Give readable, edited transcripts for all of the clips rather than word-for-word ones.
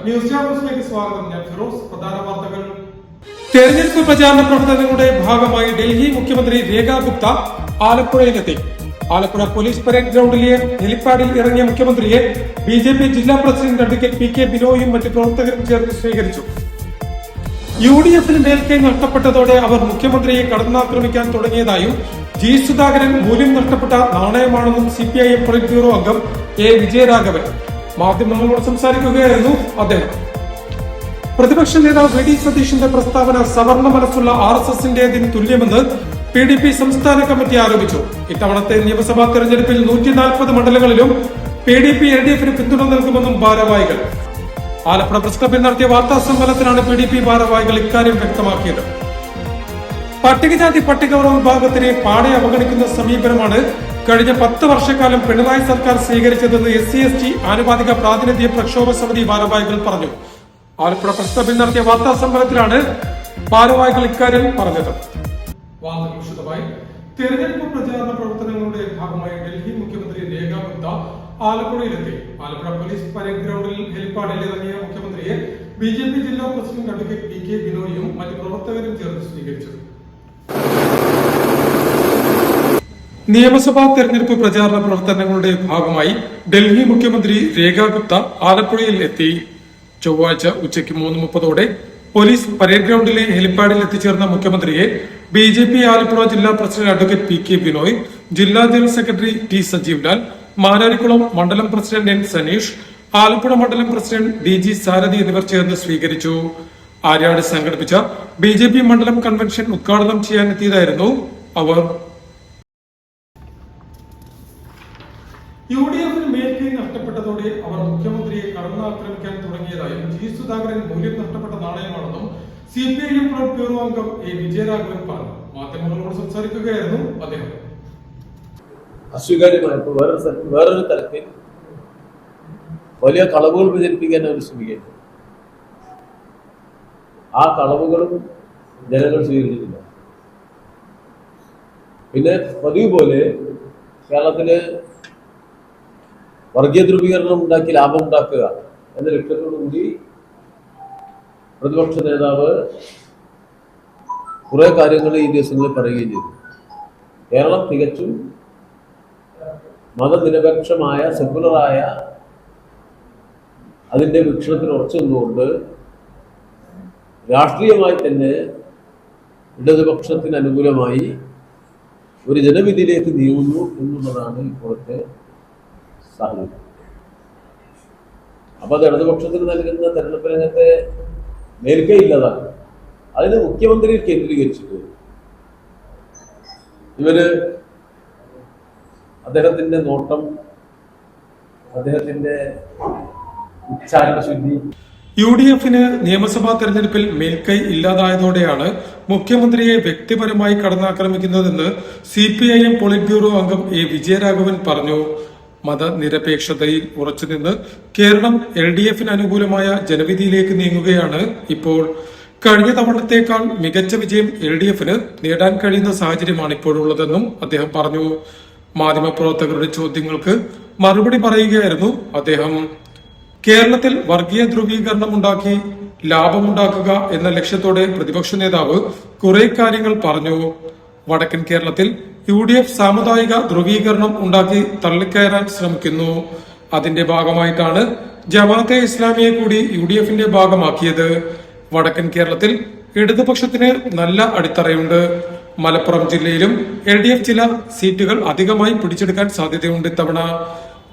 News ചാനലിലേക്ക് സ്വാഗതം. ഞാൻ ഫിറോസ്. പ്രധാന വാർത്തകൾ. തെരഞ്ഞെടുപ്പ് പ്രചാരണ പ്രവർത്തനങ്ങളുടെ ഭാഗമായി ഡൽഹി മുഖ്യമന്ത്രി രേഖ ഗുപ്ത ആലപ്പുഴയിലെത്തി. ആലപ്പുഴ പോലീസ് പരേഡ് ഗ്രൗണ്ടിലെ ഹെലിപ്പാഡിൽ ഇറങ്ങിയ മുഖ്യമന്ത്രിയെ ബിജെപി ജില്ലാ പ്രസിഡന്റ് അഡ്വക്കേറ്റ് പി കെ ബിനോയും മറ്റ് പ്രവർത്തകരും ചേർന്ന് സ്വീകരിച്ചു. യുഡിഎഫിന് മേൽക്കൈ നഷ്ടപ്പെട്ടതോടെ അവർ മുഖ്യമന്ത്രിയെ കടന്നാക്രമിക്കാൻ തുടങ്ങിയതായും ജി സുധാകരൻ മൂല്യം നഷ്ടപ്പെട്ട നാണയമാണെന്നും സിപിഐഎം പൊളിറ്റ് ബ്യൂറോ അംഗം എ വിജയരാഘവൻ മാധ്യമങ്ങളോട് സംസാരിക്കുകയായിരുന്നു അദ്ദേഹം. പ്രതിപക്ഷ നേതാവ് വി ഡി സതീശന്റെ പ്രസ്താവന സവർണ മനസ്സുള്ള RSSന്റേതിന് തുല്യമെന്ന് PDP സംസ്ഥാന കമ്മിറ്റി ആരോപിച്ചു. ഇത്തവണത്തെ നിയമസഭാ തെരഞ്ഞെടുപ്പിൽ 140 മണ്ഡലങ്ങളിലും PDP LDFന് പിന്തുണ നൽകുമെന്നും ഭാരവാഹികൾ. ആലപ്പുഴ പ്രസ് ക്ലബിൽ നടത്തിയ വാർത്താ സമ്മേളനത്തിലാണ് PDP ഭാരവാഹികൾ ഇക്കാര്യം വ്യക്തമാക്കിയത്. പട്ടികജാതി പട്ടികവർഗ വിഭാഗത്തിനെ പാടെ അവഗണിക്കുന്ന സമീപനമാണ് കഴിഞ്ഞ 10 വർഷക്കാലം പിണറായി സർക്കാർ സ്വീകരിച്ചതെന്ന് SC/ST ആനുപാതിക പ്രാതിനിധ്യ പ്രക്ഷോഭ സമിതി ഭാരവാഹികൾ പറഞ്ഞു. ആലപ്പുഴ പ്രസ് ക്ലബിൽ നടത്തിയ വാർത്താ സമ്മേളനത്തിലാണ് ഭാരവാഹികൾ ഇക്കാര്യം പറഞ്ഞത്. വാർത്തകൾ വിശദമായി. തെരഞ്ഞെടുപ്പ് പ്രചാരണ പ്രവർത്തനങ്ങളുടെ ഭാഗമായി ഡൽഹി മുഖ്യമന്ത്രി രേഖ ഗുപ്ത ആലപ്പുഴയിലെത്തി. ആലപ്പുഴ പോലീസ് പരേഡ് ഗ്രൗണ്ടിൽ ഹെലിപ്പാഡിൽ ഇറങ്ങിയ മുഖ്യമന്ത്രിയെ BJP ജില്ലാ പ്രസിഡന്റ് അഡ്വക്കേറ്റ് പി കെ ബിനോയും മറ്റ് പ്രവർത്തകരും ചേർന്ന് സ്വീകരിച്ചു. നിയമസഭാ തെരഞ്ഞെടുപ്പ് പ്രചാരണ പ്രവർത്തനങ്ങളുടെ ഭാഗമായി ഡൽഹി മുഖ്യമന്ത്രി രേഖ ഗുപ്ത ആലപ്പുഴയിൽ എത്തി. ചൊവ്വാഴ്ച ഉച്ചയ്ക്ക് 3:30 പോലീസ് പരേഡ് ഗ്രൗണ്ടിലെ ഹെലിപ്പാഡിൽ എത്തിച്ചേർന്ന മുഖ്യമന്ത്രിയെ BJP ആലപ്പുഴ ജില്ലാ president advocate P K Binoy, ജില്ലാ general secretary T Sajeev Lal, Mararikulam മണ്ഡലം പ്രസിഡന്റ് N സനീഷ്, ആലപ്പുഴ മണ്ഡലം പ്രസിഡന്റ് DG സാരഥി എന്നിവർ ചേർന്ന് സ്വീകരിച്ചു. ആര്യാട് സംഘടിപ്പിച്ച BJP മണ്ഡലം കൺവെൻഷൻ ഉദ്ഘാടനം ചെയ്യാനെത്തിയതായിരുന്നു അവർ. യുഡിഎഫിന് മേൽക്കൈ നഷ്ടപ്പെട്ടതോടെ അവർ മുഖ്യമന്ത്രിയെ കടന്നാക്രമിക്കാൻ തുടങ്ങിയതായും ജി സുധാകരൻ മൂല്യം നഷ്ടപ്പെട്ട നാണയമാണെന്നും സിപിഐഎം പൊളിറ്റ് ബ്യൂറോ അംഗം എ വിജയരാഘവൻ പറഞ്ഞു. മാധ്യമങ്ങളോട് സംസാരിക്കുകയായിരുന്നു അദ്ദേഹം. അസ്വീകാര്യമായപ്പോൾ വേറൊരു തലത്തിൽ വലിയ കളവുകൾ പ്രചരിപ്പിക്കാൻ അവർ ശ്രമിക്കുന്നു. ആ കളവുകളും ജനങ്ങൾ സ്വീകരിച്ചിട്ടില്ല. പിന്നെ പതിവ് പോലെ കേരളത്തില് വർഗീയ ധ്രുവീകരണം ഉണ്ടാക്കി ലാഭം ഉണ്ടാക്കുക എന്ന ലക്ഷ്യത്തോടുകൂടി പ്രതിപക്ഷ നേതാവ് കുറെ കാര്യങ്ങൾ ഈ ദിവസങ്ങളിൽ പറയുകയും ചെയ്തു. കേരളം തികച്ചും മതനിരപേക്ഷമായ സെക്കുലറായ അതിൻ്റെ വീക്ഷണത്തിൽ ഉറച്ചു നിന്നുകൊണ്ട് രാഷ്ട്രീയമായി തന്നെ ഇടതുപക്ഷത്തിന് അനുകൂലമായി ഒരു ജനവിധിയിലേക്ക് നീങ്ങുന്നു എന്നുള്ളതാണ് ഇപ്പോഴത്തെ സാഹചര്യം. അപ്പൊ അത് ഇടതുപക്ഷത്തിന് നൽകുന്ന തെരഞ്ഞെടുപ്പ് രംഗത്തെ മേൽക്കൈയില്ലതാണ്. അതിന് മുഖ്യമന്ത്രിയെ കേന്ദ്രീകരിച്ചിട്ട് ഇവര് അദ്ദേഹത്തിന്റെ നോട്ടം, അദ്ദേഹത്തിന്റെ ഉച്ചാരണശുദ്ധി. യുഡിഎഫിന് നിയമസഭാ തെരഞ്ഞെടുപ്പിൽ മേൽക്കൈ ഇല്ലാതായതോടെയാണ് മുഖ്യമന്ത്രിയെ വ്യക്തിപരമായി കടന്നാക്രമിക്കുന്നതെന്ന് സിപിഐഎം പൊളിറ്റ് ബ്യൂറോ അംഗം എ വിജയരാഘവൻ പറഞ്ഞു. മതനിരപേക്ഷതയിൽ ഉറച്ചുനിന്ന് കേരളം LDFന് അനുകൂലമായ ജനവിധിയിലേക്ക് നീങ്ങുകയാണ് ഇപ്പോൾ. കഴിഞ്ഞ തവണത്തേക്കാൾ മികച്ച വിജയം LDFന് നേടാൻ കഴിയുന്ന സാഹചര്യമാണ് ഇപ്പോഴുള്ളതെന്നും അദ്ദേഹം പറഞ്ഞു. മാധ്യമപ്രവർത്തകരുടെ ചോദ്യങ്ങൾക്ക് മറുപടി പറയുകയായിരുന്നു അദ്ദേഹം. കേരളത്തിൽ വർഗീയ ധ്രുവീകരണം ഉണ്ടാക്കി ലാഭമുണ്ടാക്കുക എന്ന ലക്ഷ്യത്തോടെ പ്രതിപക്ഷ നേതാവ് കുറെ കാര്യങ്ങൾ പറഞ്ഞു. വടക്കൻ കേരളത്തിൽ UDF സാമുദായിക ധ്രുവീകരണം ഉണ്ടാക്കി തള്ളിക്കയറാൻ ശ്രമിക്കുന്നു. അതിന്റെ ഭാഗമായിട്ടാണ് ജമാഅത്തെ ഇസ്ലാമിയെ കൂടി UDFന്റെ ഭാഗമാക്കിയത്. വടക്കൻ കേരളത്തിൽ ഇടതുപക്ഷത്തിന് നല്ല അടിത്തറയുണ്ട്. മലപ്പുറം ജില്ലയിലും LDF ചില സീറ്റുകൾ അധികമായി പിടിച്ചെടുക്കാൻ സാധ്യതയുണ്ട് ഇത്തവണ.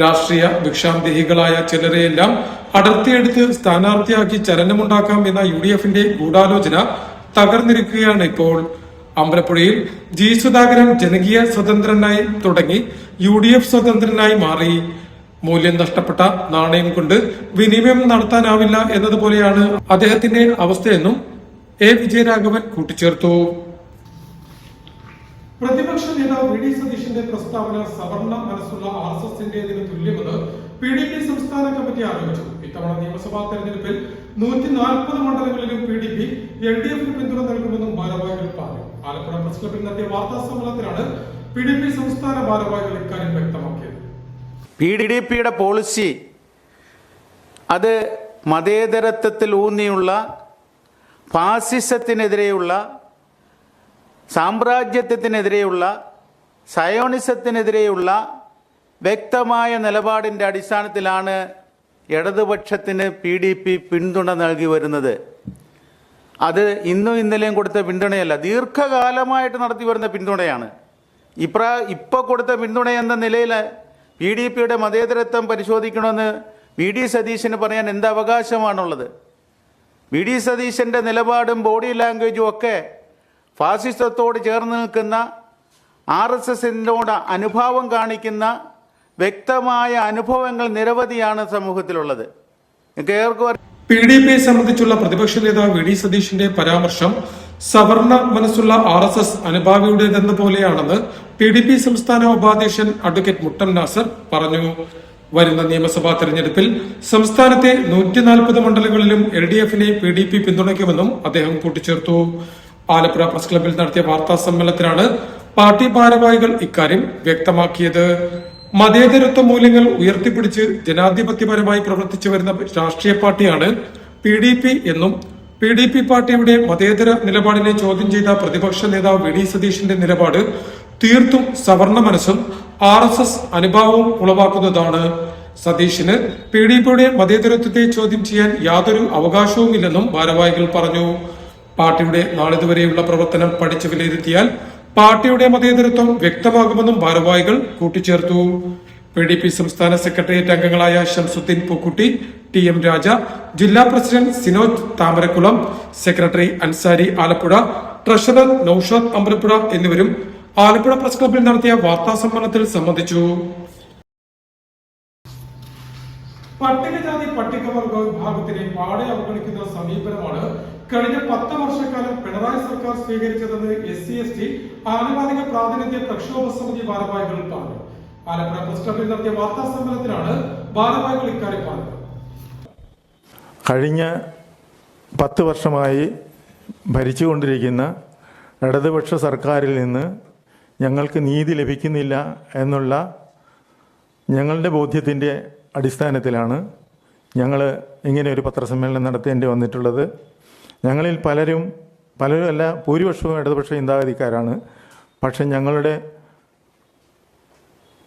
രാഷ്ട്രീയ ഭിക്ഷാന്തേഹികളായ ചിലരെയെല്ലാം അടർത്തിയെടുത്ത് സ്ഥാനാർത്ഥിയാക്കി ചലനമുണ്ടാക്കാം എന്ന UDFന്റെ ഗൂഢാലോചന തകർന്നിരിക്കുകയാണ് ഇപ്പോൾ. അമ്പലപ്പുഴയിൽ ജി സുധാകരൻ ജനകീയ സ്വതന്ത്രനായി തുടങ്ങി UDF സ്വതന്ത്രനായി മാറി. മൂല്യം നഷ്ടപ്പെട്ട നാണയം കൊണ്ട് വിനിമയം നടത്താനാവില്ല എന്നതുപോലെയാണ് അദ്ദേഹത്തിന്റെ അവസ്ഥയെന്നും എ വിജയരാഘവൻ കൂട്ടിച്ചേർത്തു. പ്രതിപക്ഷ നേതാവ് വി ഡി സതീശന്റെ പ്രസ്താവന സവർണ മനസ്സുള്ള RSSന്റേതിന് തുല്യമെന്ന് PDP സംസ്ഥാന കമ്മിറ്റി ആരോപിച്ചു. ഇത്തവണ നിയമസഭാ തെരഞ്ഞെടുപ്പിൽ 140 മണ്ഡലങ്ങളിലും PDP LDFന് പിന്തുണ നൽകുമെന്നും ഭാരവാഹികൾ പറഞ്ഞു. ആലപ്പുഴ പ്രസ് ക്ലബിൽ നടത്തിയ വാർത്താ സമ്മേളനത്തിലാണ് PDP സംസ്ഥാന ഭാരവാഹികൾ ഇക്കാര്യം വ്യക്തമാക്കിയത്. PDPയുടെ പോളിസി അത് മതേതരത്വത്തിൽ ഊന്നിയുള്ള ഫാസിസത്തിനെതിരെയുള്ള, സാമ്രാജ്യത്വത്തിനെതിരെയുള്ള, സയോണിസത്തിനെതിരെയുള്ള വ്യക്തമായ നിലപാടിൻ്റെ അടിസ്ഥാനത്തിലാണ് ഇടതുപക്ഷത്തിന് PDP പിന്തുണ നൽകി വരുന്നത്. അത് ഇന്നും ഇന്നലെയും കൊടുത്ത പിന്തുണയല്ല, ദീർഘകാലമായിട്ട് നടത്തി വരുന്ന പിന്തുണയാണ്. ഇപ്പോൾ കൊടുത്ത പിന്തുണ എന്ന നിലയിൽ PDPയുടെ മതേതരത്വം പരിശോധിക്കണമെന്ന് VD സതീശന് പറയാൻ എന്ത് അവകാശമാണുള്ളത്? VD സതീശൻ്റെ നിലപാടും ബോഡി ലാംഗ്വേജും ഒക്കെ ഫാസിസത്തോട് ചേർന്ന് നിൽക്കുന്ന RSSനോട് അനുഭാവം കാണിക്കുന്ന വ്യക്തമായ അനുഭവങ്ങൾ നിരവധിയാണ് സമൂഹത്തിലുള്ളത്. PDP സംബന്ധിച്ചുള്ള പ്രതിപക്ഷ നേതാവ് VD സതീശന്റെ പരാമർശം സവർണ മനസ്സുള്ള RSS അനുഭാവിയുടേതെന്ന പോലെയാണെന്ന് PDP സംസ്ഥാന ഉപാധ്യക്ഷൻ അഡ്വക്കേറ്റ് മുട്ടം നാസർ പറഞ്ഞു. വരുന്ന നിയമസഭാ തെരഞ്ഞെടുപ്പിൽ സംസ്ഥാനത്തെ 140 മണ്ഡലങ്ങളിലും LDFനെ PDP പിന്തുണയ്ക്കുമെന്നും അദ്ദേഹം കൂട്ടിച്ചേർത്തു. ആലപ്പുഴ പ്രസ് ക്ലബിൽ നടത്തിയ വാർത്താ സമ്മേളനത്തിലാണ് പാർട്ടി ഭാരവാഹികൾ ഇക്കാര്യം വ്യക്തമാക്കിയത്. മതേതരത്വ മൂല്യങ്ങൾ ഉയർത്തിപ്പിടിച്ച് ജനാധിപത്യപരമായി പ്രവർത്തിച്ചു വരുന്ന രാഷ്ട്രീയ പാർട്ടിയാണ് PDP എന്നും PDP പാർട്ടിയുടെ മതേതര നിലപാടിനെ ചോദ്യം ചെയ്ത പ്രതിപക്ഷ നേതാവ് VD സതീശന്റെ നിലപാട് തീർത്തും സവർണ മനസ്സും RSS അനുഭാവവും ഉളവാക്കുന്നതാണ്. സതീശന് PDPയുടെ മതേതരത്വത്തെ ചോദ്യം ചെയ്യാൻ യാതൊരു അവകാശവുമില്ലെന്നും ഭാരവാഹികൾ പറഞ്ഞു. പാർട്ടിയുടെ നാളിതുവരെയുള്ള പ്രവർത്തനം പഠിച്ചു വിലയിരുത്തിയാൽ പാർട്ടിയുടെ മതേതരത്വം വ്യക്തമാകുമെന്നും ഭാരവാഹികൾ കൂട്ടിച്ചേർത്തു. PDP സംസ്ഥാന സെക്രട്ടേറിയറ്റ് അംഗങ്ങളായ ഷംസുദ്ദീൻ പൂക്കുട്ടി, TM രാജ, ജില്ലാ president Sinoj Thamarakkulam, secretary Ansari Alappuzha, treasurer Noushad Ambalappuzha എന്നിവരും ആലപ്പുഴ പ്രസ് ക്ലബിൽ നടത്തിയ വാർത്താ സമ്മേളനത്തിൽ സംബന്ധിച്ചു. പട്ടികജാതി പട്ടികവർഗ വിഭാഗത്തിനെ പാടെ അവഗണിക്കുന്ന സമീപനമാണ് കഴിഞ്ഞ 10 വർഷക്കാലം പിണറായി സർക്കാർ സ്വീകരിച്ചതെന്ന് SC/ST ആനുപാതിക പ്രാതിനിധ്യ പ്രക്ഷോഭ സമിതി ഭാരവാഹികൾ പറഞ്ഞു. ആലപ്പുഴ പ്രസ് ക്ലബിൽ നടത്തിയ വാർത്താ സമ്മേളനത്തിലാണ് ഭാരവാഹികൾ ഇക്കാര്യം പറഞ്ഞത്. കഴിഞ്ഞ 10 വർഷമായി ഭരിച്ചുകൊണ്ടിരിക്കുന്ന ഇടതുപക്ഷ സർക്കാരിൽ നിന്ന് ഞങ്ങൾക്ക് നീതി ലഭിക്കുന്നില്ല എന്നുള്ള ഞങ്ങളുടെ ബോധ്യത്തിൻ്റെ അടിസ്ഥാനത്തിലാണ് ഞങ്ങൾ ഇങ്ങനെ ഒരു പത്രസമ്മേളനം നടത്തേണ്ടി വന്നിട്ടുള്ളത്. ഞങ്ങളിൽ പലരും അല്ല, ഭൂരിപക്ഷവും ഇടതുപക്ഷ ചിന്താഗതിക്കാരാണ്. പക്ഷെ ഞങ്ങളുടെ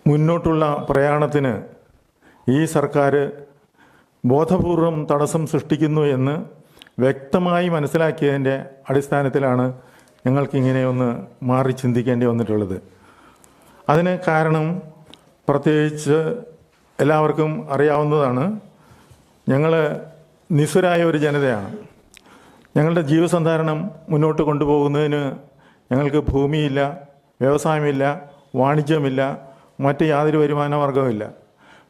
മുന്നോട്ടുള്ള പ്രയാണത്തിന് ഈ സർക്കാർ ബോധപൂർവം തടസ്സം സൃഷ്ടിക്കുന്നു എന്ന് വ്യക്തമായി മനസ്സിലാക്കിയതിൻ്റെ അടിസ്ഥാനത്തിലാണ് ഞങ്ങൾക്കിങ്ങനെ ഒന്ന് മാറി ചിന്തിക്കേണ്ടി വന്നിട്ടുള്ളത്. അതിന് കാരണം പ്രത്യേകിച്ച് എല്ലാവർക്കും അറിയാവുന്നതാണ്. ഞങ്ങൾ നിസ്വരായ ഒരു ജനതയാണ്. ഞങ്ങളുടെ ജീവസന്ധാരണം മുന്നോട്ട് കൊണ്ടുപോകുന്നതിന് ഞങ്ങൾക്ക് ഭൂമിയില്ല, വ്യവസായമില്ല, വാണിജ്യമില്ല, മറ്റ് യാതൊരു വരുമാന മാർഗവുമില്ല.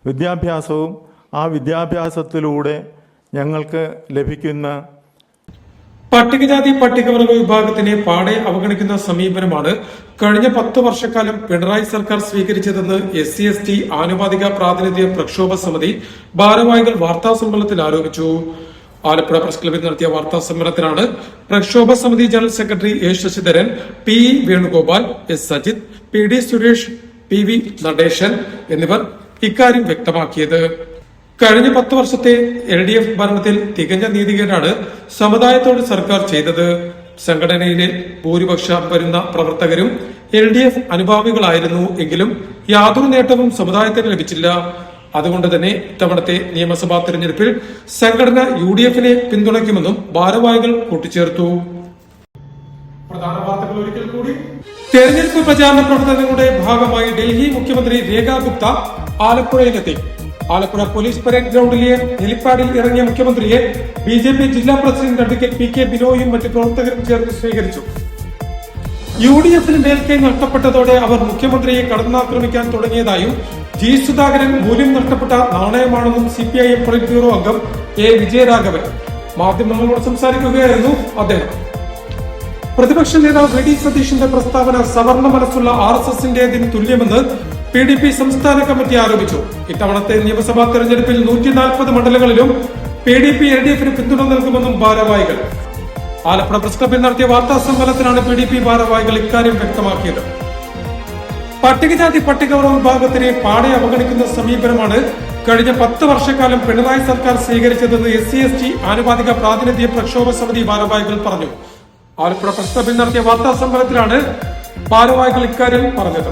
വിദ്യാഭ്യാസവും ആ വിദ്യാഭ്യാസത്തിലൂടെ ഞങ്ങൾക്ക് ലഭിക്കുന്ന പട്ടികജാതി പട്ടികവർഗ വിഭാഗത്തിനെ പാടെ അവഗണിക്കുന്ന സമീപനമാണ് കഴിഞ്ഞ 10 വർഷക്കാലം പിണറായി സർക്കാർ സ്വീകരിച്ചതെന്ന് SC/ST ആനുപാതിക പ്രാതിനിധ്യ പ്രക്ഷോഭ സമിതി ഭാരവാഹികൾ വാർത്താ സമ്മേളനത്തിൽ ആരോപിച്ചു. ആലപ്പുഴ പ്രസ് ക്ലബിൽ നടത്തിയ വാർത്താ സമ്മേളനത്തിലാണ് പ്രക്ഷോഭ സമിതി general secretary A Sasidharan, PE Venugopal, S Sajith, PD Suresh, PV Natesan എന്നിവർ ഇക്കാര്യം വ്യക്തമാക്കിയത്. കഴിഞ്ഞ 10 വർഷത്തെ LDF ഭരണത്തിൽ തികഞ്ഞ നീതികേടാണ് സമുദായത്തോട് സർക്കാർ ചെയ്തത്. സംഘടനയിലെ ഭൂരിപക്ഷം വരുന്ന പ്രവർത്തകരും LDF അനുഭാവികളായിരുന്നു എങ്കിലും യാതൊരു നേട്ടവും സമുദായത്തിന് ലഭിച്ചില്ല. അതുകൊണ്ട് തന്നെ ഇത്തവണത്തെ നിയമസഭാ തെരഞ്ഞെടുപ്പിൽ സംഘടന UDFനെ പിന്തുണയ്ക്കുമെന്നും ഭാരവാഹികൾ കൂട്ടിച്ചേർത്തു. പ്രധാന വാർത്തകൾ ഒരിക്കൽ കൂടി. തെരഞ്ഞെടുപ്പ് പ്രചാരണ പ്രവർത്തനങ്ങളുടെ ഭാഗമായി ഡൽഹി മുഖ്യമന്ത്രി രേഖ ഗുപ്ത ആലപ്പുഴയിലെത്തി. ആലപ്പുഴ പോലീസ് പരേഡ് ഗ്രൗണ്ടിലെ ഹെലിപ്പാഡിൽ ഇറങ്ങിയ മുഖ്യമന്ത്രിയെ BJP ജില്ലാ പ്രസിഡന്റ് അഡ്വക്കേറ്റ് PK ബിനോയും മറ്റ് പ്രവർത്തകരും ചേർന്ന് സ്വീകരിച്ചു. UDFന് മേൽക്കൈ നഷ്ടപ്പെട്ടതോടെ അവർ മുഖ്യമന്ത്രിയെ കടന്നാക്രമിക്കാൻ തുടങ്ങിയതായും G സുധാകരൻ മൂല്യം നഷ്ടപ്പെട്ട നാണയമാണെന്നും CPIM പൊളിറ്റ് ബ്യൂറോ അംഗം A വിജയരാഘവൻ മാധ്യമങ്ങളോട് സംസാരിക്കുകയായിരുന്നു അദ്ദേഹം. പ്രതിപക്ഷ നേതാവ് VD സതീശന്റെ പ്രസ്താവന സവർണ മനസ്സുള്ള RSSന്റേതിന് തുല്യമെന്ന് PDP സംസ്ഥാന കമ്മിറ്റി ആരോപിച്ചു. ഇത്തവണത്തെ നിയമസഭാ തെരഞ്ഞെടുപ്പിൽ 140 മണ്ഡലങ്ങളിലും PDP LDFന് പിന്തുണ നൽകുമെന്നും ഭാരവാഹികൾ. ആലപ്പുഴ പ്രസ് ക്ലബിൽ നടത്തിയ വാർത്താ സമ്മേളനത്തിലാണ് PDP ഭാരവാഹികൾ ഇക്കാര്യം വ്യക്തമാക്കിയത്. പട്ടികജാതി പട്ടികവർഗ വിഭാഗത്തിനെ പാടെ അവഗണിക്കുന്ന സമീപനമാണ് കഴിഞ്ഞ 10 വർഷക്കാലം പിണറായി സർക്കാർ സ്വീകരിച്ചതെന്ന് SC/ST ആനുപാതിക പ്രാതിനിധ്യ പ്രക്ഷോഭ സമിതി ഭാരവാഹികൾ പറഞ്ഞു. ആലപ്പുഴ പ്രസ് ക്ലബിൽ നടത്തിയ വാർത്താ സമ്മേളനത്തിലാണ് ഭാരവാഹികൾ ഇക്കാര്യം പറഞ്ഞത്.